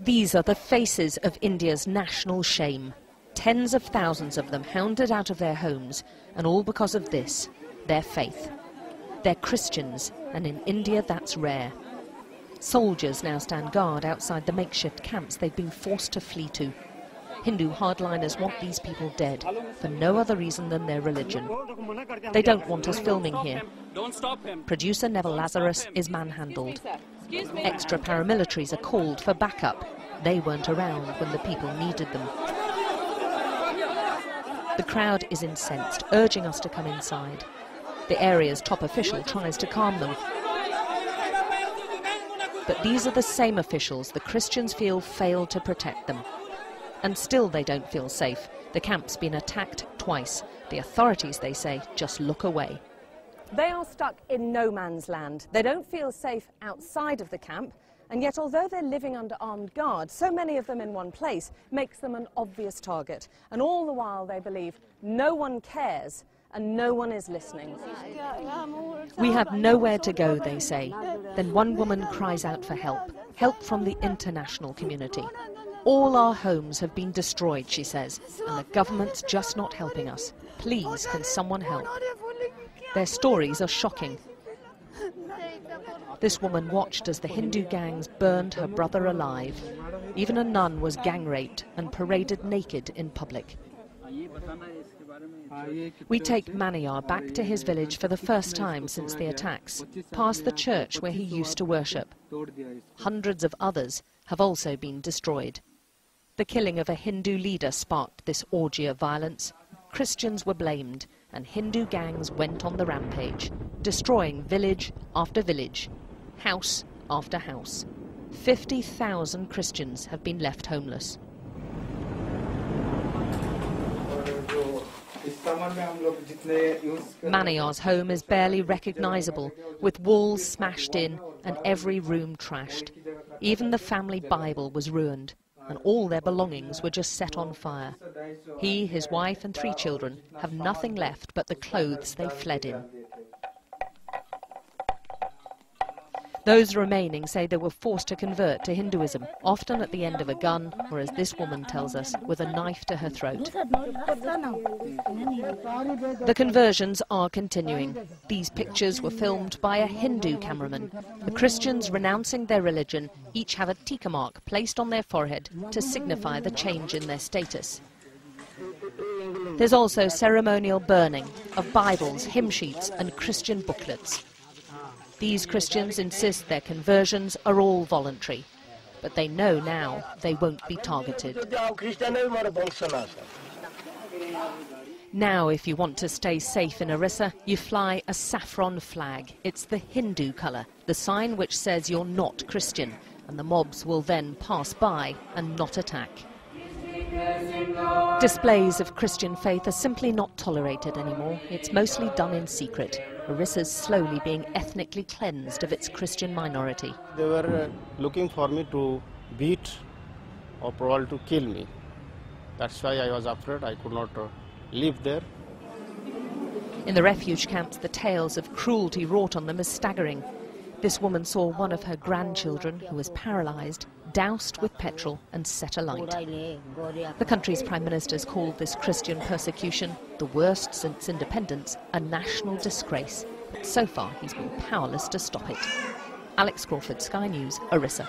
These are the faces of India's national shame. Tens of thousands of them hounded out of their homes, and all because of this, their faith. They're Christians, and in India that's rare. Soldiers now stand guard outside the makeshift camps they've been forced to flee to. Hindu hardliners want these people dead, for no other reason than their religion. They don't want us filming here. Producer Neville Lazarus is manhandled. Extra paramilitaries are called for backup. They weren't around when the people needed them. The crowd is incensed, urging us to come inside. The area's top official tries to calm them. But these are the same officials the Christians feel failed to protect them. And still they don't feel safe. The camp's been attacked twice. The authorities, they say, just look away. They are stuck in no man's land. They don't feel safe outside of the camp, and yet although they're living under armed guard, so many of them in one place makes them an obvious target. And all the while they believe no one cares and no one is listening. We have nowhere to go, they say. Then one woman cries out for help, help from the international community. All our homes have been destroyed, she says, and the government's just not helping us. Please, can someone help? Their stories are shocking. This woman watched as the Hindu gangs burned her brother alive. Even a nun was gang raped and paraded naked in public. We take Maniyar back to his village for the first time since the attacks, past the church where he used to worship. Hundreds of others have also been destroyed. The killing of a Hindu leader sparked this orgy of violence. Christians were blamed, and Hindu gangs went on the rampage, destroying village after village, house after house. 50,000 Christians have been left homeless. Maniyar's home is barely recognizable, with walls smashed in and every room trashed. Even the family Bible was ruined, and all their belongings were just set on fire. He, his wife and 3 children have nothing left but the clothes they fled in. Those remaining say they were forced to convert to Hinduism, often at the end of a gun, or as this woman tells us, with a knife to her throat. The conversions are continuing. These pictures were filmed by a Hindu cameraman. The Christians renouncing their religion each have a tikka mark placed on their forehead to signify the change in their status. There's also ceremonial burning of Bibles, hymn sheets and Christian booklets. These Christians insist their conversions are all voluntary, but they know now they won't be targeted. Now, if you want to stay safe in Orissa, you fly a saffron flag. It's the Hindu colour, the sign which says you're not Christian, and the mobs will then pass by and not attack. Displays of Christian faith are simply not tolerated anymore. It's mostly done in secret. Orissa's slowly being ethnically cleansed of its Christian minority. They were looking for me to beat or probably to kill me. That's why I was afraid. I could not live there. In the refuge camps, the tales of cruelty wrought on them is staggering. This woman saw one of her grandchildren, who was paralysed, doused with petrol and set alight. The country's Prime Minister's called this Christian persecution, the worst since independence, a national disgrace. But so far he's been powerless to stop it. Alex Crawford, Sky News, Orissa.